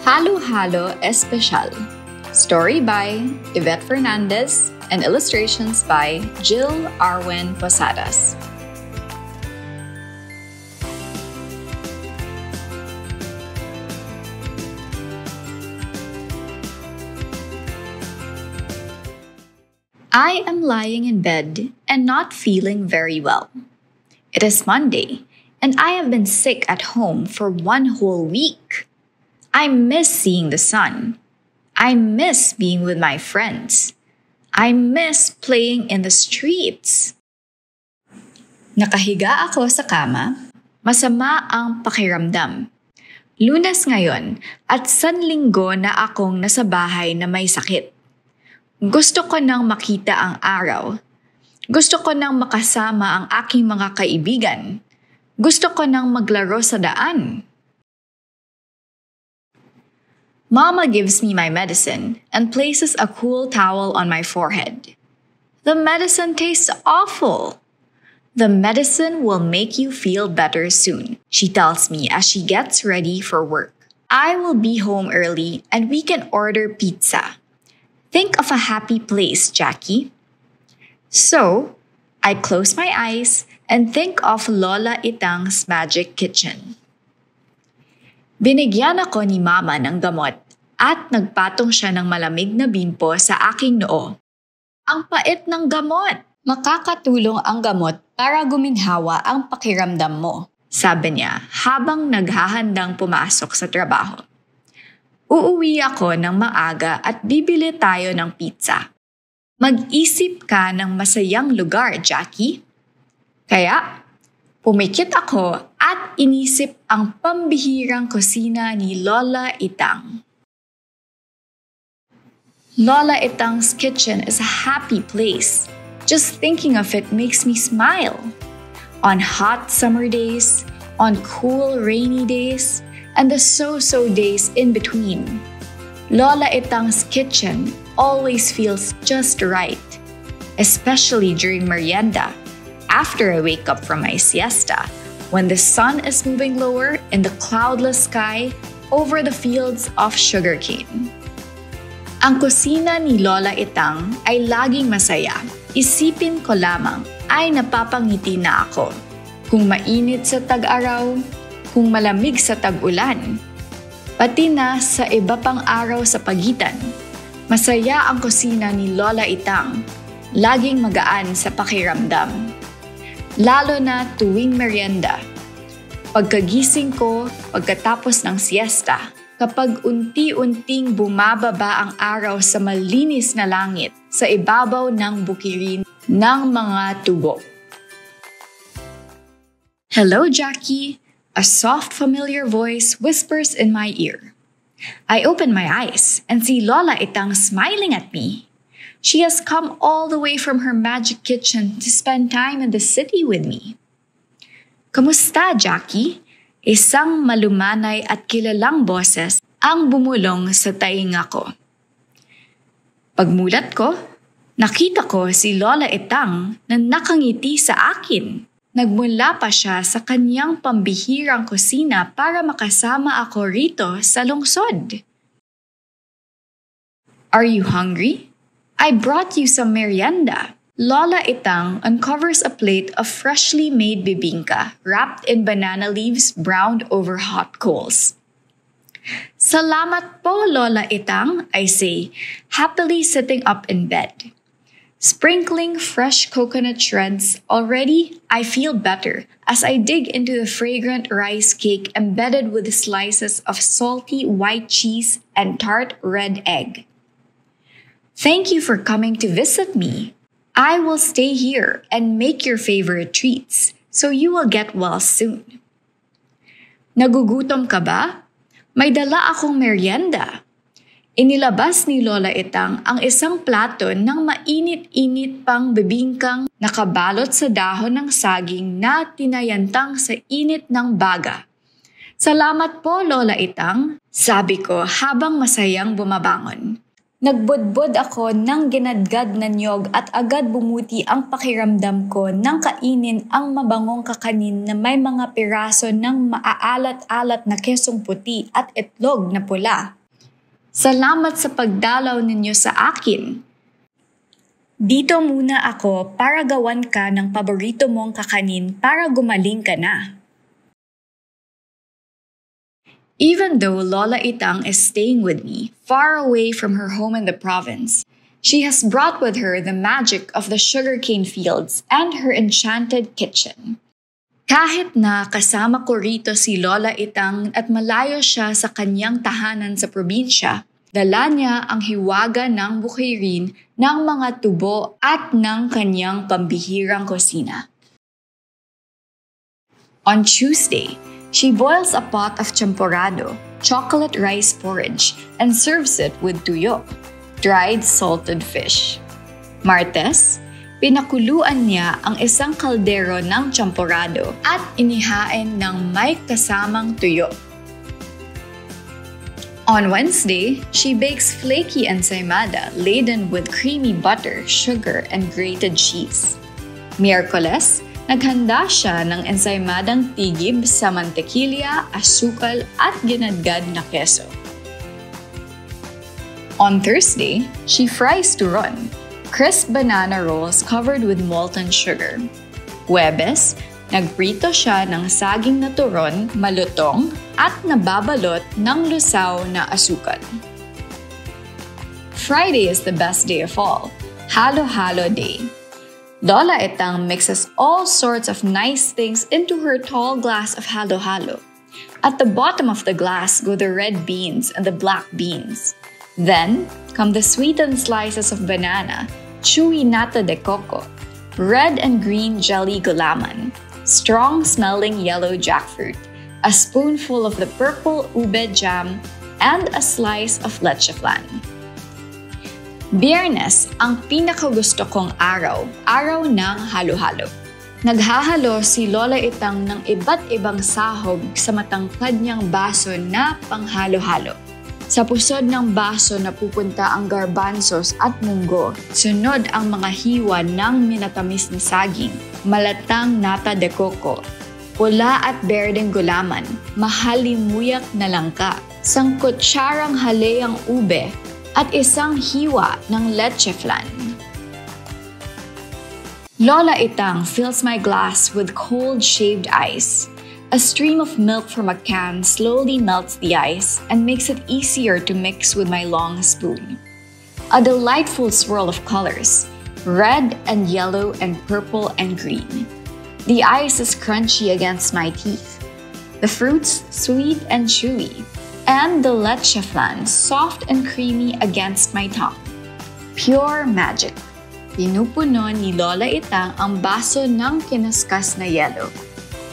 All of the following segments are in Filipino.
Halo Halo Especial. Story by Yvette Fernandez and illustrations by Jill Arwen Posadas. I am lying in bed and not feeling very well. It is Monday, and I have been sick at home for 1 whole week. I miss seeing the sun. I miss being with my friends. I miss playing in the streets. Nakahiga ako sa kama. Masama ang pakiramdam. Lunes ngayon at Sanlinggo na akong nasa bahay na may sakit. Gusto ko nang makita ang araw. Gusto ko nang makasama ang aking mga kaibigan. Gusto ko nang maglaro sa daan. Mama gives me my medicine and places a cool towel on my forehead. The medicine tastes awful. The medicine will make you feel better soon, she tells me as she gets ready for work. I will be home early and we can order pizza. Think of a happy place, Jackie. So, I close my eyes and think of Lola Itang's magic kitchen. Binigyan ako ni Mama ng gamot at nagpatong siya ng malamig na bimpo sa aking noo. Ang pait ng gamot! Makakatulong ang gamot para guminhawa ang pakiramdam mo, sabi niya habang naghahandang pumasok sa trabaho. Uuwi ako ng maaga at bibili tayo ng pizza. Mag-isip ka ng masayang lugar, Jackie. Kaya, pumikit ako at inisip ang pambihirang kusina ni Lola Itang. Lola Itang's kitchen is a happy place. Just thinking of it makes me smile. On hot summer days, on cool rainy days, and the so-so days in between, Lola Itang's kitchen always feels just right, especially during merienda, after I wake up from my siesta, when the sun is moving lower in the cloudless sky over the fields of sugarcane. Ang kusina ni Lola Itang ay laging masaya. Isipin ko lamang ay napapangiti na ako. Kung mainit sa tag-araw, kung malamig sa tag-ulan, pati na sa iba pang araw sa pagitan. Masaya ang kusina ni Lola Itang, laging magaan sa pakiramdam. Lalo na tuwing merienda. Pagkagising ko, pagkatapos ng siesta, kapag unti-unting bumababa ang araw sa malinis na langit sa ibabaw ng bukirin ng mga tubo. Hello, Jackie! A soft, familiar voice whispers in my ear. I open my eyes and see Lola Itang smiling at me. She has come all the way from her magic kitchen to spend time in the city with me. Kamusta, Jackie? Isang malumanay at kilalang boses ang bumulong sa tainga ko. Pagmulat ko, nakita ko si Lola Itang na nakangiti sa akin. Nagmula pa siya sa kanyang pambihirang kusina para makasama ako rito sa lungsod. Are you hungry? I brought you some merienda. Lola Itang uncovers a plate of freshly made bibingka wrapped in banana leaves browned over hot coals. Salamat po, Lola Itang, I say, happily sitting up in bed. Sprinkling fresh coconut shreds, already I feel better as I dig into the fragrant rice cake embedded with slices of salty white cheese and tart red egg. Thank you for coming to visit me. I will stay here and make your favorite treats, so you will get well soon. Nagugutom ka ba? May dala akong merienda. Inilabas ni Lola Itang ang isang plato ng mainit-init pang bibingkang nakabalot sa dahon ng saging na tinayantang sa init ng baga. Salamat po, Lola Itang, sabi ko habang masayang bumabangon. Nagbudbod ako ng ginadgad na niyog at agad bumuti ang pakiramdam ko nang kainin ang mabangong kakanin na may mga piraso ng maaalat-alat na kesong puti at itlog na pula. Salamat sa pagdalaw ninyo sa akin. Dito muna ako para gawan ka ng paborito mong kakanin para gumaling ka na. Even though Lola Itang is staying with me, far away from her home in the province, she has brought with her the magic of the sugarcane fields and her enchanted kitchen. Kahit na kasama ko rito si Lola Itang at malayo siya sa kanyang tahanan sa probinsya, dala niya ang hiwaga ng bukirin ng mga tubo at ng kanyang pambihirang kusina. On Tuesday, she boils a pot of champorado, chocolate rice porridge, and serves it with tuyo, dried salted fish. Martes, pinakuluan niya ang isang kaldero ng champorado at inihain ng may kasamang tuyo. On Wednesday, she bakes flaky ensaymada laden with creamy butter, sugar, and grated cheese. Miyerkules, naghanda siya ng ensaymadang tigib sa mantekilya, asukal at ginadgad na keso. On Thursday, she fries turon, crisp banana rolls covered with molten sugar. Huwebes, nagprito siya ng saging na turon, malutong, at nababalot ng lusaw na asukal. Friday is the best day of all, halo-halo day. Lola Itang mixes all sorts of nice things into her tall glass of halo-halo. At the bottom of the glass go the red beans and the black beans. Then come the sweetened slices of banana, chewy nata de coco, red and green jelly gulaman, strong-smelling yellow jackfruit, a spoonful of the purple ube jam, and a slice of leche flan. Biyernes, ang pinakagusto kong araw ng halo-halo. Naghahalo si Lola Itang ng iba't ibang sahog sa matangkad niyang baso na panghalo-halo. Sa pusod ng baso na pupunta ang garbanzos at munggo, sunod ang mga hiwa ng minatamis na saging, malatang nata de coco, pula at berdeng gulaman, mahalimuyak na langka, sangkutsyarang haleyang ube, at isang hiwa ng leche flan. Lola Itang fills my glass with cold shaved ice. A stream of milk from a can slowly melts the ice and makes it easier to mix with my long spoon. A delightful swirl of colors, red and yellow and purple and green. The ice is crunchy against my teeth. The fruits sweet and chewy. And the leche flan soft and creamy against my tongue. Pure magic. Pinupuno ni Lola Itang ang baso ng kinaskas na yelo.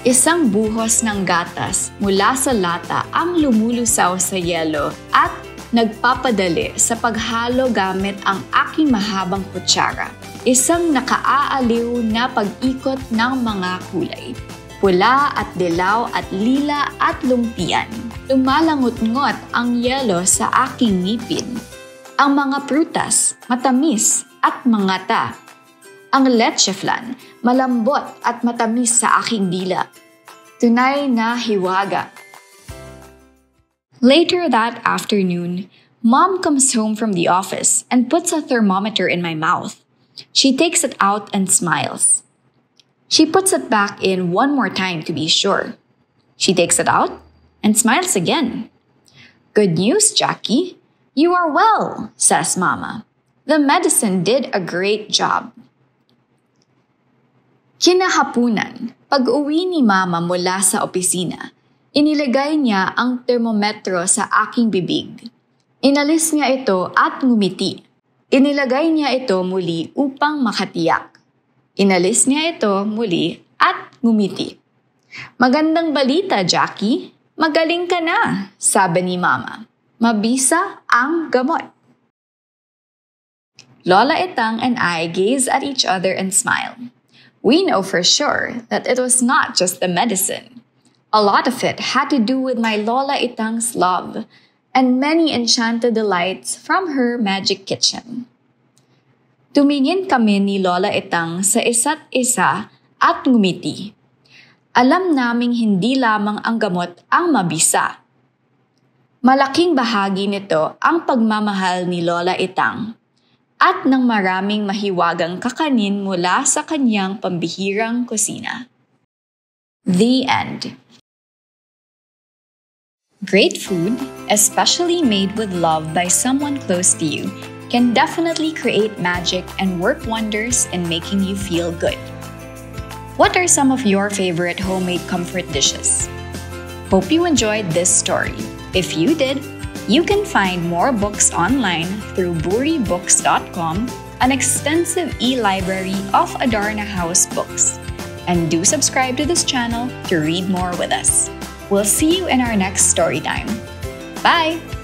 Isang buhos ng gatas mula sa lata ang lumulusaw sa yelo at nagpapadali sa paghalo gamit ang aking mahabang kutsara. Isang nakaaaliw na pag-ikot ng mga kulay. Pula at dilaw at lila at lumpian. Lumalangot-ngot ang yelo sa aking ngipin. Ang mga prutas, matamis at mangata. Ang leche flan, malambot at matamis sa aking dila. Tunay na hiwaga. Later that afternoon, Mom comes home from the office and puts a thermometer in my mouth. She takes it out and smiles. She puts it back in one more time to be sure. She takes it out and smiles again. Good news, Jackie. You are well, says Mama. The medicine did a great job. Kinahapunan, pag-uwi ni Mama mula sa opisina, inilagay niya ang termometro sa aking bibig. Inalis niya ito at ngumiti. Inilagay niya ito muli upang makatiyak. Inalis niya ito muli at ngumiti. Magandang balita, Jackie. Magaling ka na, sabi ni Mama. Mabisa ang gamot. Lola Itang and I gaze at each other and smile. We know for sure that it was not just the medicine. A lot of it had to do with my Lola Itang's love and many enchanted delights from her magic kitchen. Tumingin kami ni Lola Itang sa isa't isa at ngumiti. Alam naming hindi lamang ang gamot ang mabisa. Malaking bahagi nito ang pagmamahal ni Lola Itang at ng maraming mahiwagang kakanin mula sa kanyang pambihirang kusina. The end. Great food, especially made with love by someone close to you, can definitely create magic and work wonders in making you feel good. What are some of your favorite homemade comfort dishes? Hope you enjoyed this story. If you did, you can find more books online through buribooks.com, an extensive e-library of Adarna House books. And do subscribe to this channel to read more with us. We'll see you in our next story time. Bye!